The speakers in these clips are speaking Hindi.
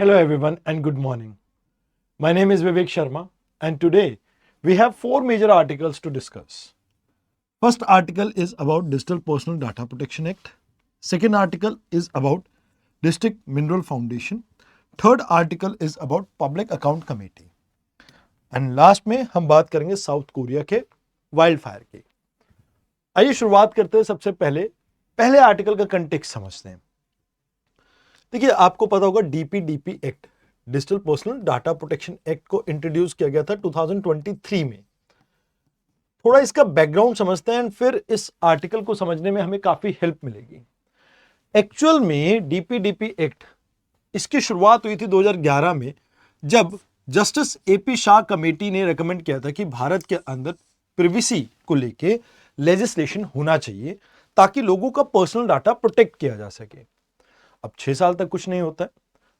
Hello everyone and good morning. My name is Vivek Sharma and today we have four major articles to discuss. First article is about Digital Personal Data Protection Act. Second article is about District Mineral Foundation. Third article is about Public Account Committee. And last में हम बात करेंगे साउथ कोरिया के वाइल्ड फायर की। आइए शुरुआत करते हैं। सबसे पहले आर्टिकल का कंटेक्स्ट समझते हैं। देखिए, आपको पता होगा DPDP act, digital personal data protection act को इंट्रोड्यूस किया गया था 2023 में। थोड़ा इसका बैकग्राउंड समझते हैं एंड फिर इस आर्टिकल को समझने में हमें काफी हेल्प मिलेगी। एक्चुअल में डीपीडीपी एक्ट, इसकी शुरुआत हुई थी 2011 में, जब जस्टिस एपी शाह कमेटी ने रेकमेंड किया था कि भारत के अंदर प्रिवेसी को लेके लेजिस्लेशन होना चाहिए ताकि लोगों का पर्सनल डाटा प्रोटेक्ट किया जा सके। अब 6 साल तक कुछ नहीं होता है।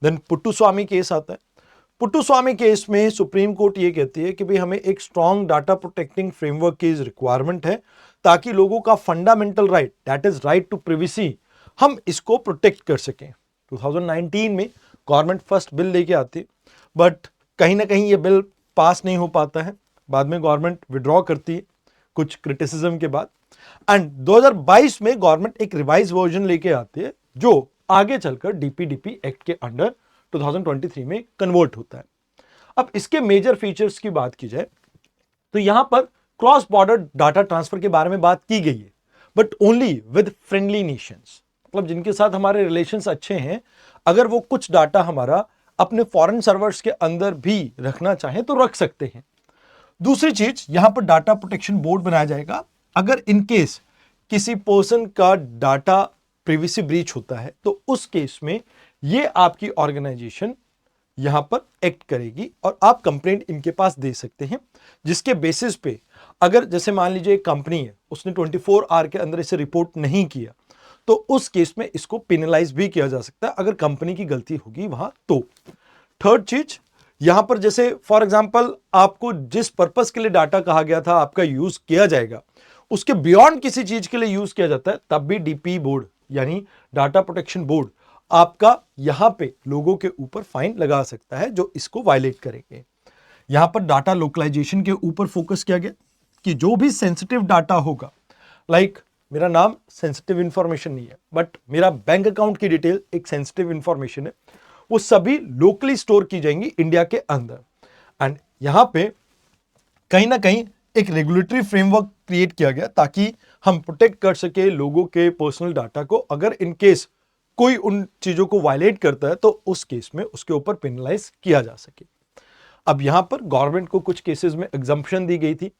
देन पुट्टुस्वामी केस आता है। पुट्टुस्वामी केस में सुप्रीम कोर्ट ये कहती है कि भाई हमें एक स्ट्रॉन्ग डाटा प्रोटेक्टिंग फ्रेमवर्क की रिक्वायरमेंट है ताकि लोगों का fundamental right, that is right to privacy, हम इसको प्रोटेक्ट कर सकें। 2019 में गवर्नमेंट फर्स्ट बिल लेके आती है, बट कहीं ना कहीं ये बिल पास नहीं हो पाता है। बाद में गवर्नमेंट विड्रॉ करती है कुछ क्रिटिसिज्म के बाद, एंड 2022 में गवर्नमेंट एक रिवाइज वर्जन लेके आती है जो आगे चलकर डीपीडीपी एक्ट के अंडर 2023 में कन्वर्ट होता है। अब इसके मेजर फीचर्स की बात की जाए तो यहां पर क्रॉस बॉर्डर डाटा ट्रांसफर के बारे में बात की गई है, but only with friendly Nations, मतलब जिनके साथ हमारे रिलेशंस अच्छे हैं। अगर वो कुछ डाटा हमारा अपने फॉरेन सर्वर्स के अंदर भी रखना चाहें तो रख सकते हैं। दूसरी चीज, यहां पर डाटा प्रोटेक्शन बोर्ड बनाया जाएगा। अगर इन केस किसी पर्सन का डाटा प्रिवेसी ब्रीच होता है तो उस केस में ये आपकी ऑर्गेनाइजेशन यहां पर एक्ट करेगी और आप कंप्लेंट इनके पास दे सकते हैं, जिसके बेसिस पे अगर जैसे मान लीजिए एक कंपनी है, उसने 24 आवर के अंदर इसे रिपोर्ट नहीं किया तो उस केस में इसको पेनलाइज भी किया जा सकता है अगर कंपनी की गलती होगी वहां तो। थर्ड चीज, यहां पर जैसे फॉर एग्जांपल आपको जिस पर्पस के लिए डाटा कहा गया था आपका यूज किया जाएगा, उसके बियॉन्ड किसी चीज के लिए यूज किया जाता है, तब भी डीपी बोर्ड यानी डाटा प्रोटेक्शन बोर्ड आपका यहां पे लोगों के ऊपर फाइन लगा सकता है जो इसको वायलेट करेंगे। यहां पर डाटा लोकलाइजेशन के ऊपर फोकस किया गया कि जो भी सेंसिटिव डाटा होगा, लाइक मेरा नाम सेंसिटिव इंफॉर्मेशन नहीं है, बट मेरा बैंक अकाउंट की डिटेल एक सेंसिटिव इंफॉर्मेशन है, वो सभी लोकली स्टोर की जाएंगी इंडिया के अंदर। एंड यहां पे कहीं ना कहीं एक रेगुलेटरी फ्रेमवर्क क्रिएट किया गया ताकि हम प्रोटेक्ट कर सके लोगों के पर्सनल डाटा को। अगर इन केस कोई उन चीजों को वायलेट करता है तो उस केस में उसके ऊपर पेनलाइज किया जा सके। अब यहां पर गवर्नमेंट को कुछ केसेस में एग्जम्पशन दी गई थी,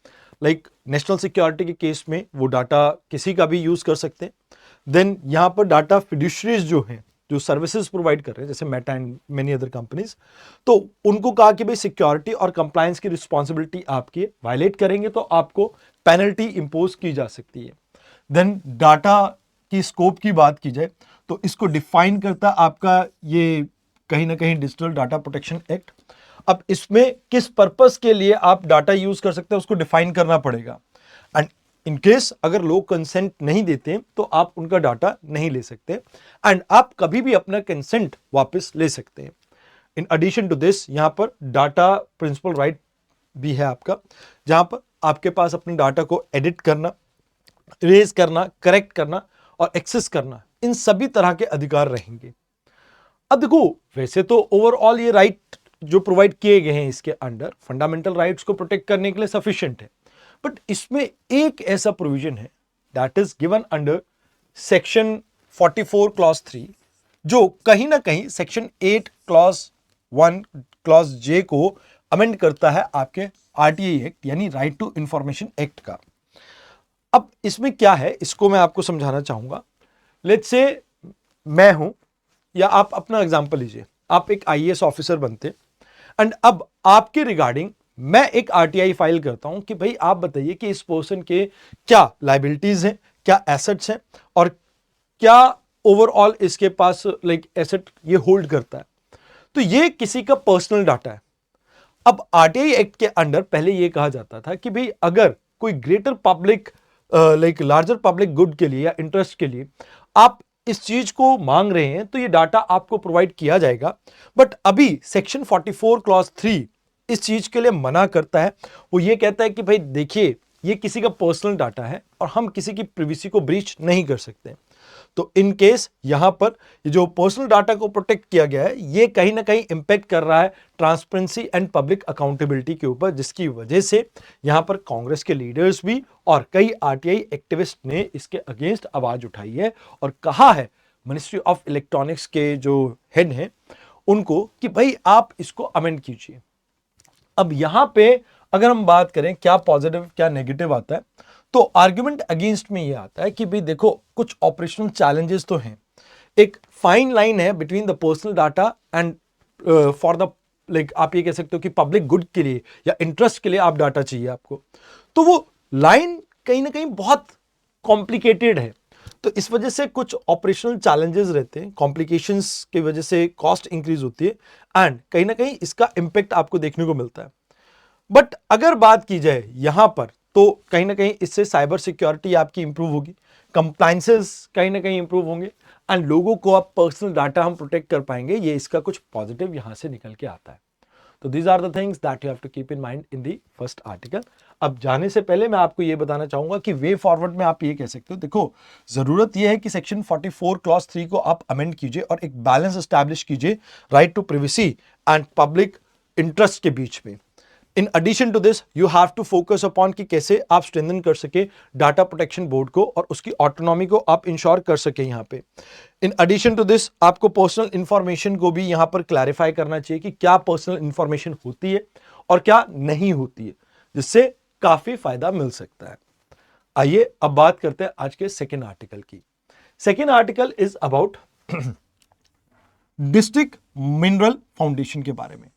लाइक नेशनल सिक्योरिटी के केस में वो डाटा किसी का भी यूज कर सकते हैं। देन यहां पर डाटा फिड्यूशरीज जो हैं, जो सर्विसेज प्रोवाइड कर रहे हैं जैसे Meta and many other companies, तो उनको कहा कि भाई सिक्योरिटी और कंप्लायंस की रिस्पॉन्सिबिलिटी आपकी है, वायलेट करेंगे तो आपको पेनल्टी इंपोज की जा सकती है। देन डाटा की स्कोप की बात की जाए तो इसको डिफाइन करता आपका ये कहीं ना कहीं डिजिटल डाटा प्रोटेक्शन एक्ट। अब इसमें किस पर्पस के लिए आप डाटा यूज कर सकते हैं उसको डिफाइन करना पड़ेगा, एंड इन केस अगर लोग कंसेंट नहीं देते तो आप उनका डाटा नहीं ले सकते, एंड आप कभी भी अपना कंसेंट वापस ले सकते हैं। इन एडिशन टू दिस, यहां पर डाटा प्रिंसिपल राइट भी है आपका, जहां पर आपके पास अपने डाटा को एडिट करना, इरेज करना, करेक्ट करना और एक्सेस करना, इन सभी तरह के अधिकार रहेंगे। अब देखो, वैसे तो ओवरऑल ये राइट जो प्रोवाइड किए गए हैं इसके अंडर फंडामेंटल राइट्स को प्रोटेक्ट करने के लिए सफिशिएंट है, बट इसमें एक ऐसा प्रोविजन है that is given under section 44 clause 3 जो कहीं ना कहीं सेक्शन 8 क्लॉज 1 क्लॉज जे को अमेंड करता है आपके आरटीआई एक्ट यानी राइट टू इंफॉर्मेशन एक्ट का। अब इसमें क्या है इसको मैं आपको समझाना चाहूंगा। लेट्स से मैं हूं, या आप अपना एग्जांपल लीजिए, आप एक आईएएस ऑफिसर बनते एंड अब आपके रिगार्डिंग मैं एक आरटीआई फाइल करता हूं कि भाई आप बताइए कि इस पर्सन के क्या लायबिलिटीज हैं, क्या एसेट्स हैं और क्या ओवरऑल इसके पास लाइक एसेट ये होल्ड करता है। तो ये किसी का पर्सनल डाटा है। अब आरटीआई एक्ट के अंडर पहले ये कहा जाता था कि भाई अगर कोई greater public like larger public good के लिए या इंटरेस्ट के लिए आप इस चीज को मांग रहे हैं तो ये डाटा आपको प्रोवाइड किया जाएगा। बट अभी सेक्शन 44 क्लॉज 3 इस चीज के लिए मना करता है। वो ये कहता है कि भाई देखिए, ये किसी का पर्सनल डाटा है और हम किसी की प्रिवेसी को ब्रीच नहीं कर सकते। तो इन केस यहां पर ये जो पर्सनल डाटा को प्रोटेक्ट किया गया है, ये कहीं ना कहीं इंपैक्ट कर रहा है ट्रांसपेरेंसी एंड पब्लिक अकाउंटेबिलिटी के ऊपर, जिसकी वजह से यहां पर कांग्रेस के लीडर्स भी और कई आरटीआई एक्टिविस्ट ने इसके अगेंस्ट आवाज उठाई है और कहा है मिनिस्ट्री ऑफ इलेक्ट्रॉनिक्स के जो हेड हैं उनको कि भाई आप इसको अमेंड कीजिए। अब यहां पे अगर हम बात करें क्या पॉजिटिव क्या नेगेटिव आता है, तो आर्गुमेंट अगेंस्ट में ये आता है कि भाई देखो, कुछ ऑपरेशनल चैलेंजेस तो हैं। एक फाइन लाइन है between the personal data and for the like आप ये कह सकते हो कि पब्लिक गुड के लिए या इंटरेस्ट के लिए आप डाटा चाहिए आपको, तो वो लाइन कहीं ना कहीं बहुत कॉम्प्लिकेटेड है। तो इस वजह से कुछ ऑपरेशनल चैलेंजेस रहते हैं, कॉम्प्लिकेशंस की वजह से कॉस्ट इंक्रीज होती है एंड कहीं ना कहीं इसका इंपैक्ट आपको देखने को मिलता है। बट अगर बात की जाए यहां पर, तो कहीं ना कहीं इससे साइबर सिक्योरिटी आपकी इंप्रूव होगी, कंप्लायंसेस कहीं ना कहीं इंप्रूव होंगे एंड लोगों को आप पर्सनल डाटा हम प्रोटेक्ट कर पाएंगे। ये इसका कुछ पॉजिटिव यहां से निकल के आता है। तो these are the things that you have to keep in mind in the first article. अब जाने से पहले मैं आपको ये बताना चाहूंगा कि वे फॉरवर्ड में आप ये कह सकते हो, देखो जरूरत यह है कि सेक्शन 44 क्लॉज 3 को आप अमेंड कीजिए और एक बैलेंस एस्टैब्लिश कीजिए right to privacy and public interest के बीच में। In addition to this you have to focus upon कि कैसे आप स्ट्रेंथन कर सके डाटा प्रोटेक्शन बोर्ड को और उसकी ऑटोनॉमी को आप इंश्योर कर सके यहां पे। इन एडिशन टू दिस आपको पर्सनल इंफॉर्मेशन को भी यहां पर क्लैरिफाई करना चाहिए कि क्या पर्सनल इंफॉर्मेशन होती है और क्या नहीं होती है, जिससे काफी फायदा मिल सकता है। आइए अब बात करते हैं आज के सेकेंड आर्टिकल की। Second article is about district mineral foundation के बारे में,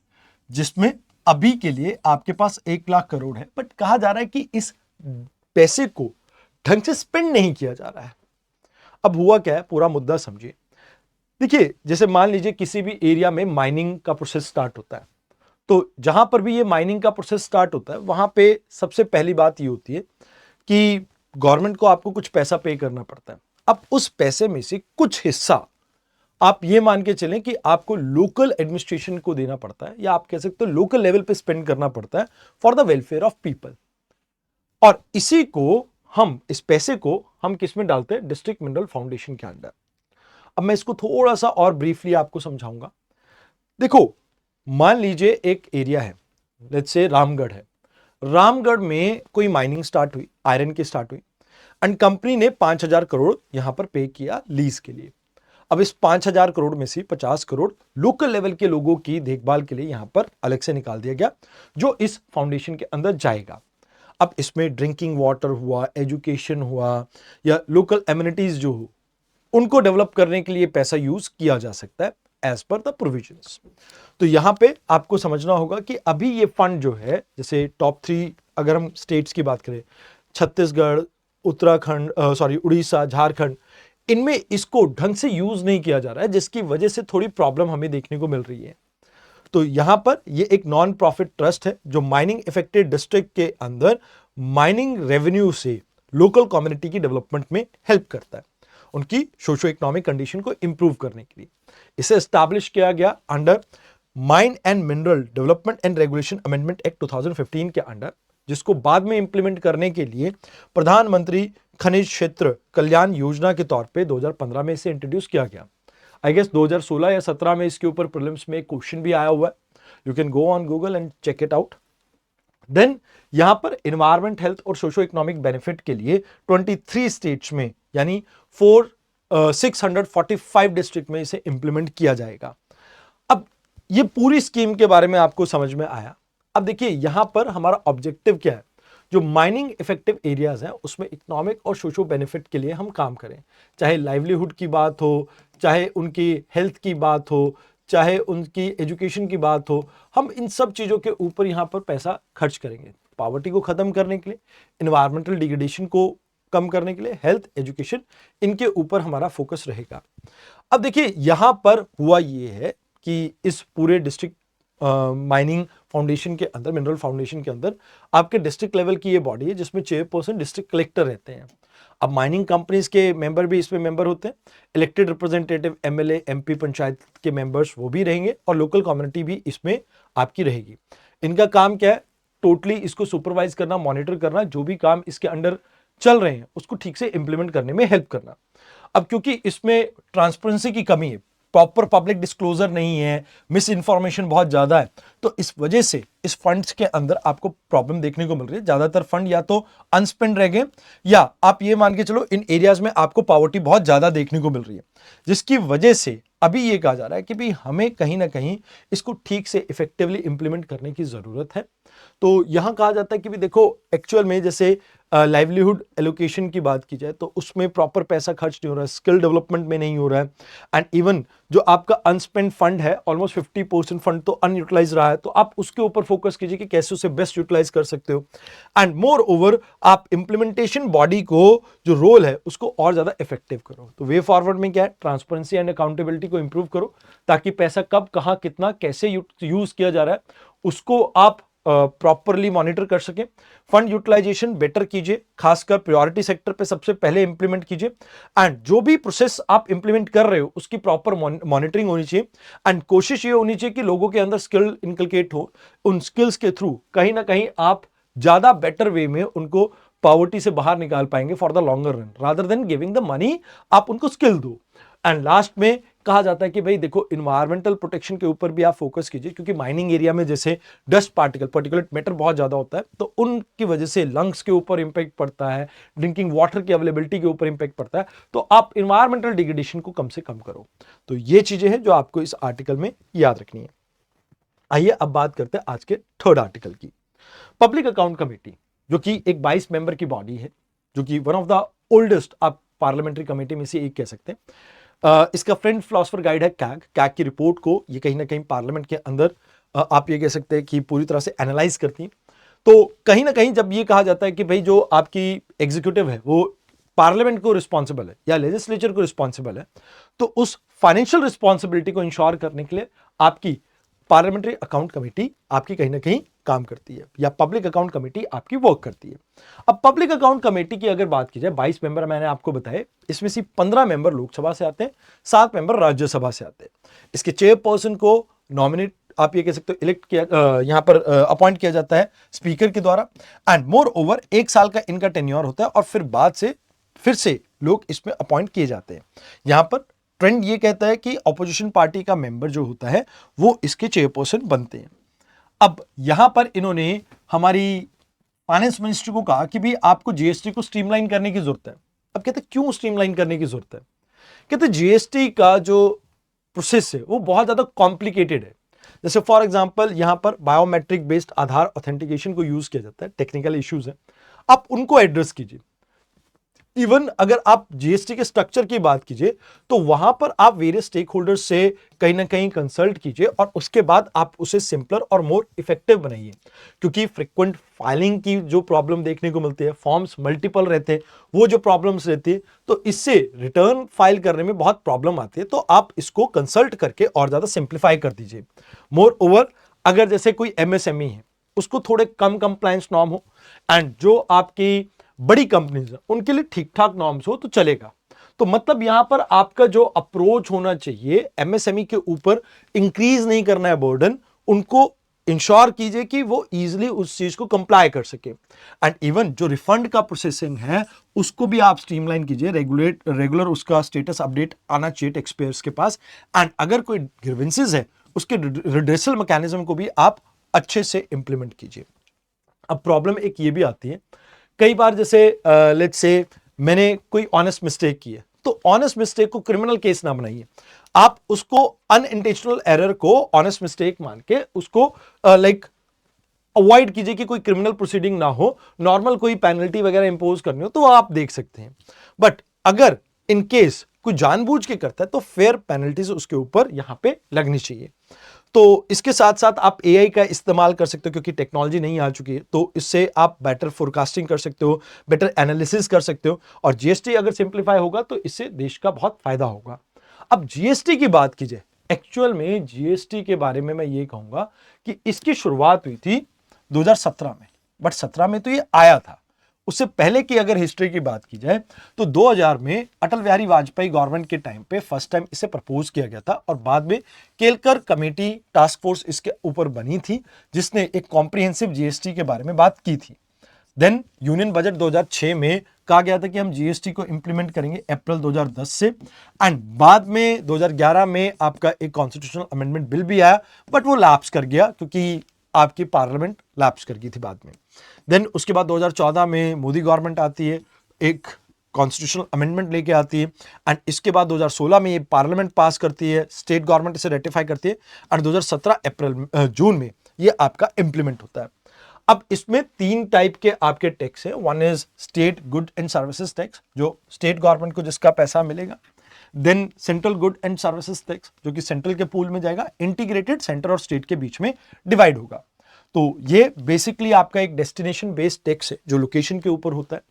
जिसमें अभी के लिए आपके पास 1 लाख करोड़ है, बट कहा जा रहा है कि इस पैसे को ढंग से स्पेंड नहीं किया जा रहा है। अब हुआ क्या है, पूरा मुद्दा समझिए। देखिए, जैसे मान लीजिए किसी भी एरिया में माइनिंग का प्रोसेस स्टार्ट होता है, तो जहां पर भी ये माइनिंग का प्रोसेस स्टार्ट होता है वहां पे सबसे पहली बात ये होती है कि गवर्नमेंट को आपको कुछ पैसा पे करना पड़ता है। अब उस पैसे में से कुछ हिस्सा आप ये मान के चलें कि आपको लोकल एडमिनिस्ट्रेशन को देना पड़ता है, या आप कह सकते हो लोकल लेवल पे स्पेंड करना पड़ता है for the welfare of people. और इसी को हम, इस पैसे को हम किस में डालते हैं, डिस्ट्रिक्ट मिनरल फाउंडेशन के अंडर। अब मैं इसको थोड़ा सा और ब्रीफली आपको समझाऊंगा। देखो, मान लीजिए एक एरिया है, लेट्स से रामगढ़ है। रामगढ़ में कोई माइनिंग स्टार्ट हुई, आयरन की स्टार्ट हुई, एंड कंपनी ने 5,000 करोड़ यहां पर पे किया लीज के लिए। अब इस 5,000 करोड़ में से 50 करोड़ लोकल लेवल के लोगों की देखभाल के लिए यहां पर अलग से निकाल दिया गया, जो इस फाउंडेशन के अंदर जाएगा। अब इसमें ड्रिंकिंग वाटर हुआ, एजुकेशन हुआ, या लोकल एमिनिटीज जो हो, उनको डेवलप करने के लिए पैसा यूज किया जा सकता है एज पर द प्रोविजंस। तो यहां पे आपको समझना होगा कि अभी ये फंड जो है, जैसे टॉप 3 अगर हम स्टेट्स की बात करें, छत्तीसगढ़, उत्तराखंड, उड़ीसा, झारखंड, इनमें इसको ढंग से यूज नहीं किया जा रहा है, जिसकी वजह से थोड़ी प्रॉब्लम हमें देखने को मिल रही है। तो यहां पर ये एक नॉन प्रॉफिट ट्रस्ट है जो माइनिंग इफेक्टेड डिस्ट्रिक्ट के अंदर माइनिंग रेवेन्यू से लोकल कम्युनिटी की डेवलपमेंट में हेल्प करता है, उनकी सोशो इकोनॉमिक कंडीशन को इंप्रूव करने के लिए। इसे एस्टैब्लिश किया गया under mine and mineral development and regulation amendment act 2015 के अंडर, जिसको बाद में इंप्लीमेंट करने के लिए प्रधानमंत्री खनिज क्षेत्र कल्याण योजना के तौर पे 2015 में इसे इंट्रोड्यूस किया गया। आई गेस 2016 या 17 में इसके ऊपर प्रीलिम्स में एक क्वेश्चन भी आया हुआ है, you can go on Google and check it out. Then यहां पर एनवायरमेंट, हेल्थ और सोशो इकोनॉमिक बेनिफिट के लिए 23 स्टेट्स में, यानी 645 डिस्ट्रिक्ट में इसे इंप्लीमेंट किया जाएगा। अब ये पूरी स्कीम के बारे में आपको समझ में आया। अब देखिए यहां पर हमारा ऑब्जेक्टिव क्या है, जो माइनिंग इफेक्टिव एरियाज हैं उसमें इकोनॉमिक और सोशो बेनिफिट के लिए हम काम करें, चाहे लाइवलीहुड की बात हो, चाहे उनकी हेल्थ की बात हो, चाहे उनकी एजुकेशन की बात हो, हम इन सब चीजों के ऊपर यहां पर पैसा खर्च करेंगे। पॉवर्टी को खत्म करने के लिए, एनवायरमेंटल डिग्रेडेशन को कम करने के लिए, हेल्थ, एजुकेशन, इनके ऊपर हमारा फोकस रहेगा। अब देखिए यहां पर हुआ ये है कि इस पूरे डिस्ट्रिक्ट माइनिंग फाउंडेशन के अंदर, मिनरल फाउंडेशन के अंदर आपके डिस्ट्रिक्ट लेवल की ये बॉडी है जिसमें चेयरपर्सन डिस्ट्रिक्ट कलेक्टर रहते हैं। अब माइनिंग कंपनीज के मेंबर भी इसमें मेंबर होते हैं, elected representative MLA MP panchayat के मेंबर्स वो भी रहेंगे और लोकल कम्युनिटी भी इसमें आपकी रहेगी। इनका काम क्या है, टोटली इसको सुपरवाइज करना, मॉनिटर करना, जो भी काम इसके अंडर चल रहे हैं उसको ठीक से इंप्लीमेंट करने में हेल्प करना। अब क्योंकि इसमें ट्रांसपेरेंसी की कमी है, प्रॉपर पब्लिक डिस्क्लोजर नहीं है, मिस इन्फॉर्मेशन बहुत ज्यादा है, तो इस वजह से इस फंड्स के अंदर आपको प्रॉब्लम देखने को मिल रही है। ज्यादातर फंड या तो अनस्पेंड रह गए, या आप ये मान के चलो इन एरियाज में आपको पॉवर्टी बहुत ज्यादा देखने को मिल रही है, जिसकी वजह से अभी ये कहा जा रहा है कि भाई हमें कहीं ना कहीं इसको ठीक से इफेक्टिवली इंप्लीमेंट करने की जरूरत है। तो यहां कहा जाता है कि भी देखो एक्चुअल में जैसे लाइवलीहुड एलोकेशन की बात की जाए तो उसमें प्रॉपर पैसा खर्च नहीं हो रहा है, स्किल डेवलपमेंट में नहीं हो रहा है, एंड इवन जो आपका अनस्पेंड फंड है ऑलमोस्ट 50% फंड तो अनयूटिलाइज रहा है, तो आप उसके ऊपर फोकस कीजिए कि कैसे उसे बेस्ट यूटिलाइज कर सकते हो। एंड मोर ओवर आप इंप्लीमेंटेशन बॉडी को जो रोल है उसको और ज्यादा इफेक्टिव करो। तो वे फॉरवर्ड में क्या है, ट्रांसपेरेंसी एंड अकाउंटेबिलिटी को इंप्रूव करो, ताकि पैसा कब कहां कितना कैसे यूज किया जा रहा है उसको आप प्रॉपरली मॉनिटर कर सके। फंड यूटिलाइजेशन बेटर कीजिए, खासकर प्रायोरिटी सेक्टर पे सबसे पहले इंप्लीमेंट कीजिए, एंड जो भी प्रोसेस आप इंप्लीमेंट कर रहे हो उसकी प्रॉपर मॉनिटरिंग होनी चाहिए, एंड कोशिश ये होनी चाहिए कि लोगों के अंदर स्किल इनकलकेट हो, उन स्किल्स के थ्रू कहीं ना कहीं आप ज्यादा बेटर वे में उनको पॉवर्टी से बाहर निकाल पाएंगे for the longer run, rather than giving the money, आप उनको स्किल दो। एंड लास्ट में कहा जाता है कि भाई देखो इन्वायरमेंटल प्रोटेक्शन के ऊपर भी आप फोकस कीजिए, क्योंकि माइनिंग एरिया में जैसे डस्ट पार्टिकल पार्टिकुलेट मैटर बहुत ज्यादा होता है, तो उनकी वजह से लंग्स के ऊपर इंपैक्ट पड़ता है, ड्रिंकिंग वाटर की अवेलेबिलिटी के ऊपर इंपैक्ट पड़ता है, तो आप इन्वायरमेंटल डिग्रेडेशन को कम से कम करो। तो ये चीजें हैं जो आपको इस आर्टिकल में याद रखनी है। आइए अब बात करते हैं आज के थर्ड आर्टिकल की। पब्लिक अकाउंट कमेटी, जो कि एक 22 मेंबर की बॉडी है, जो कि वन ऑफ द ओल्डेस्ट आप पार्लियामेंट्री कमेटी में से एक कह सकते हैं। इसका फ्रेंड फिलोसफर गाइड है कैग की रिपोर्ट को ये कहीं ना कहीं पार्लियामेंट के अंदर आप ये कह सकते हैं कि पूरी तरह से एनालाइज करती है। तो कहीं ना कहीं जब ये कहा जाता है कि भाई जो आपकी एग्जीक्यूटिव है वो पार्लियामेंट को रिस्पॉन्सिबल है या लेजिस्लेचर को रिस्पॉन्सिबल है, तो उस फाइनेंशियल रिस्पॉन्सिबिलिटी को इंश्योर करने के लिए आपकी पार्लियामेंट्री अकाउंट कमेटी आपकी कहीं ना कहीं काम करती है, या पब्लिक अकाउंट कमेटी आपकी वर्क करती है। अब पब्लिक अकाउंट कमेटी की अगर बात की जाए, 22 मेंबर मैंने आपको बताए, इसमें से 15 मेंबर लोकसभा से आते हैं, 7 मेंबर राज्यसभा से आते हैं। इसके चेयरपर्सन को नॉमिनेट आप ये कह सकते हो इलेक्ट किया, यहां पर अपॉइंट किया जाता है स्पीकर के द्वारा, एंड मोर ओवर 1 साल का इनका टेन्योर होता है, और फिर बाद से फिर से लोग इसमें अपॉइंट किए जाते हैं। यहां पर ट्रेंड ये कहता है कि ऑपोजिशन पार्टी का मेंबर जो होता है वो इसके चेयरपर्सन बनते हैं। अब यहां पर इन्होंने हमारी फाइनेंस मिनिस्ट्री को कहा कि भाई आपको जीएसटी को स्ट्रीमलाइन करने की जरूरत है। अब कहते हैं क्यों स्ट्रीमलाइन करने की जरूरत है? कहते जीएसटी का जो प्रोसेस है वो बहुत ज्यादा कॉम्प्लिकेटेड है। जैसे फॉर एग्जांपल यहां पर बायोमेट्रिक बेस्ड आधार ऑथेंटिकेशन को यूज किया जाता है, टेक्निकल इश्यूज है, आप उनको एड्रेस कीजिए। इवन अगर आप जीएसटी के स्ट्रक्चर की बात कीजिए तो वहां पर आप वेरियस स्टेक होल्डर्स से कहीं ना कहीं कंसल्ट कीजिए, और उसके बाद आप उसे सिंपलर और मोर इफेक्टिव बनाइए। क्योंकि फ्रिक्वेंट फाइलिंग की जो प्रॉब्लम देखने को मिलती है, फॉर्म्स मल्टीपल रहते हैं, वो जो प्रॉब्लम्स रहती है, तो इससे रिटर्न फाइल करने में बहुत प्रॉब्लम आती है। तो आप इसको कंसल्ट करके और ज्यादा सिंप्लीफाई कर दीजिए। मोर ओवर अगर जैसे कोई एमएसएमई है उसको थोड़े कम कंप्लायंस नॉर्म हो, एंड जो आपकी बड़ी कंपनीज है उनके लिए ठीक ठाक नॉर्म्स हो तो चलेगा। तो मतलब यहां पर आपका जो अप्रोच होना चाहिए एमएसएमई के ऊपर, इंक्रीज नहीं करना है बर्डन, उनको इंश्योर कीजिए कि वो इजीली उस चीज को कंप्लाई कर सके। एंड इवन जो रिफंड का प्रोसेसिंग है उसको भी आप स्ट्रीमलाइन कीजिए, रेगुलर उसका स्टेटस अपडेट आना चाहिए टैक्स पेयर्स के पास। एंड अगर कोई ग्रीवेंसेस है उसके रिड्रेसल मैकेनिज्म को भी आप अच्छे से इंप्लीमेंट कीजिए। अब प्रॉब्लम एक ये भी आती है, कई बार जैसे लेट्स से मैंने कोई ऑनेस्ट मिस्टेक की है, तो ऑनेस्ट मिस्टेक को क्रिमिनल केस ना बनाइए, आप उसको अनइंटेंशनल एरर को ऑनेस्ट मिस्टेक मान के उसको लाइक अवॉइड कीजिए कि कोई क्रिमिनल प्रोसीडिंग ना हो। नॉर्मल कोई पेनल्टी वगैरह इंपोज करनी हो तो आप देख सकते हैं, बट अगर इन केस कोई जानबूझ के करता है तो फेयर पेनल्टीज उसके ऊपर यहां पे लगनी चाहिए। तो इसके साथ साथ आप एआई का इस्तेमाल कर सकते हो, क्योंकि टेक्नोलॉजी नहीं आ चुकी है, तो इससे आप बेटर फोरकास्टिंग कर सकते हो, बेटर एनालिसिस कर सकते हो, और जीएसटी अगर सिंप्लीफाई होगा तो इससे देश का बहुत फायदा होगा। अब जीएसटी की बात की जाए, एक्चुअल में जीएसटी के बारे में मैं ये कहूंगा कि इसकी शुरुआत हुई थी 2017 में, बट 17 में तो ये आया था, उससे पहले की अगर हिस्ट्री की बात की जाए तो 2000 में अटल बिहारी वाजपेयी गवर्नमेंट के टाइम पे फर्स्ट टाइम इसे प्रपोज किया गया था और बाद में केलकर कमेटी टास्क फोर्स इसके ऊपर बनी थी जिसने एक कॉम्प्रिहेंसिव जीएसटी के बारे में बात की थी। देन यूनियन बजट 2006 में कहा गया था कि हम जीएसटी को इंप्लीमेंट करेंगे अप्रैल 2010 से, एंड बाद में 2011 में आपका एक कॉन्स्टिट्यूशनल अमेंडमेंट बिल भी आया बट वो लैप्स कर गया क्योंकि आपकी पार्लियामेंट लैप्स कर गई थी बाद में। देन उसके बाद 2014 में मोदी गवर्नमेंट आती है, एक कॉन्स्टिट्यूशनल अमेंडमेंट लेके आती है, एंड इसके बाद 2016 में ये पार्लियामेंट पास करती है, स्टेट गवर्नमेंट इसे रेटिफाई करती है, एंड 2017 जून में ये आपका इंप्लीमेंट होता है। अब इसमें 3 टाइप के आपके टैक्स है। One is state good and services tax, जो स्टेट गवर्नमेंट को जिसका पैसा मिलेगा। Then central good and services tax, जो कि सेंट्रल के पूल में जाएगा, इंटीग्रेटेड सेंटर और स्टेट के बीच में डिवाइड होगा। तो ये बेसिकली आपका एक डेस्टिनेशन बेस्ड टैक्स है जो लोकेशन के ऊपर होता है।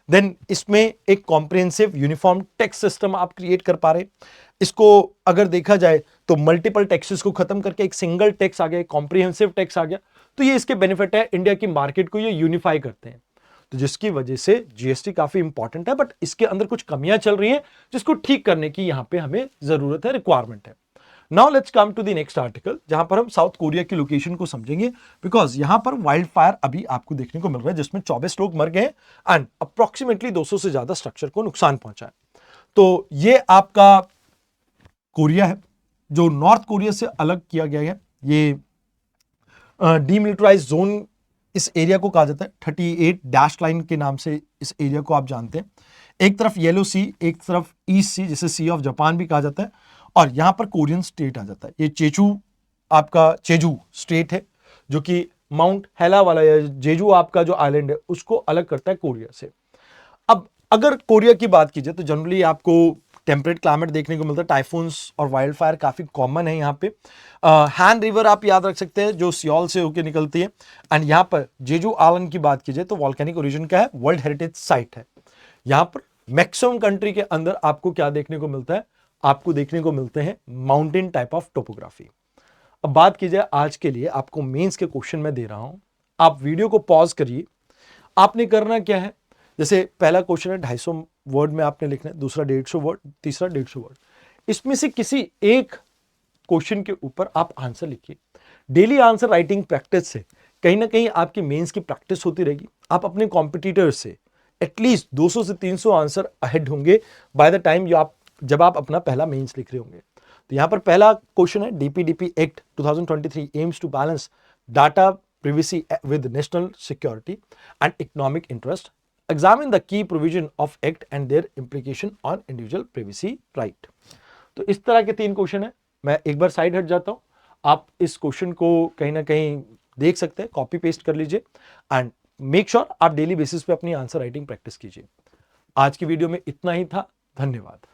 देन इसमें एक कॉम्प्रिहेंसिव यूनिफॉर्म टैक्स सिस्टम आप क्रिएट कर पा रहे। इसको अगर देखा जाए तो मल्टीपल टैक्सेस को खत्म करके एक सिंगल टैक्स आ गया, कॉम्प्रिहेंसिव टैक्स आ गया। तो ये इसके बेनिफिट है, इंडिया की मार्केट को ये यूनिफाई करते हैं, तो जिसकी वजह से जीएसटी काफी इंपॉर्टेंट है। बट इसके अंदर कुछ कमियां चल रही हैं जिसको ठीक करने की यहां पे हमें जरूरत है, रिक्वायरमेंट है। Now let's come to the next article, जहां पर हम साउथ कोरिया की लोकेशन को समझेंगे, बिकॉज यहां पर वाइल्ड फायर अभी आपको देखने को मिल रहा है जिसमें 24 लोग मर गए एंड अप्रोक्सीमेटली 200 से ज्यादा स्ट्रक्चर को नुकसान पहुंचा है। तो ये आपका कोरिया है जो नॉर्थ कोरिया से अलग किया गया है। ये डीमिलिटराइज जोन इस एरिया को कहा जाता है, 38 डैश लाइन के नाम से इस एरिया को आप जानते हैं। एक तरफ येलो सी, एक तरफ ईस्ट सी, जिसे सी ऑफ जापान भी कहा जाता है, और यहां पर कोरियन स्टेट आ जाता है। ये चेचू आपका चेजू स्टेट है जो कि माउंट हेला वाला या जेजू आपका जो आइलैंड है उसको अलग करता है कोरिया से। अब अगर कोरिया की बात की जाए तो जनरली आपको टेम्परेट क्लाइमेट देखने को मिलता है, टाइफून्स और वाइल्ड फायर काफी कॉमन है यहाँ पे। हैन रिवर आप याद रख सकते हैं जो सियोल से होकर निकलती है, एंड यहाँ पर जेजू आइलैंड की बात की जाए तो वॉल्केनिक ओरिजिन का है, वर्ल्ड हेरिटेज साइट है। यहाँ पर मैक्सिमम कंट्री के अंदर आपको क्या देखने को मिलता है, आपको देखने को मिलते हैं माउंटेन टाइप ऑफ टोपोग्राफी। अब बात की जाए आज के लिए आपको मेंस के क्वेश्चन मैं दे रहा हूं, आप वीडियो को पॉज करिए। आपने करना क्या है, जैसे पहला क्वेश्चन है 250 वर्ड में आपने लिखना है, दूसरा 150 वर्ड, तीसरा 150 वर्ड। इसमें से किसी एक क्वेश्चन के ऊपर आप आंसर लिखिए। डेली आंसर राइटिंग प्रैक्टिस से कहीं ना कहीं आपकी मेंस की प्रैक्टिस होती रहेगी, आप अपने कॉम्पिटिटर्स से एटलीस्ट 200 से 300 आंसर अहेड होंगे बाय द टाइम जब आप अपना पहला मेंस लिख रहे होंगे। तो यहां पर पहला क्वेश्चन है, DPDP act 2023 aims to balance data privacy with national security and economic interest. Examine the key provision of act and their implication on individual privacy right. तो इस तरह के 3 क्वेश्चन है। मैं एक बार साइड हट जाता हूं, आप इस क्वेश्चन को कहीं ना कहीं देख सकते हैं, कॉपी पेस्ट कर लीजिए एंड मेक श्योर आप डेली बेसिस पे अपनी आंसर राइटिंग प्रैक्टिस कीजिए। आज की वीडियो में इतना ही था, धन्यवाद।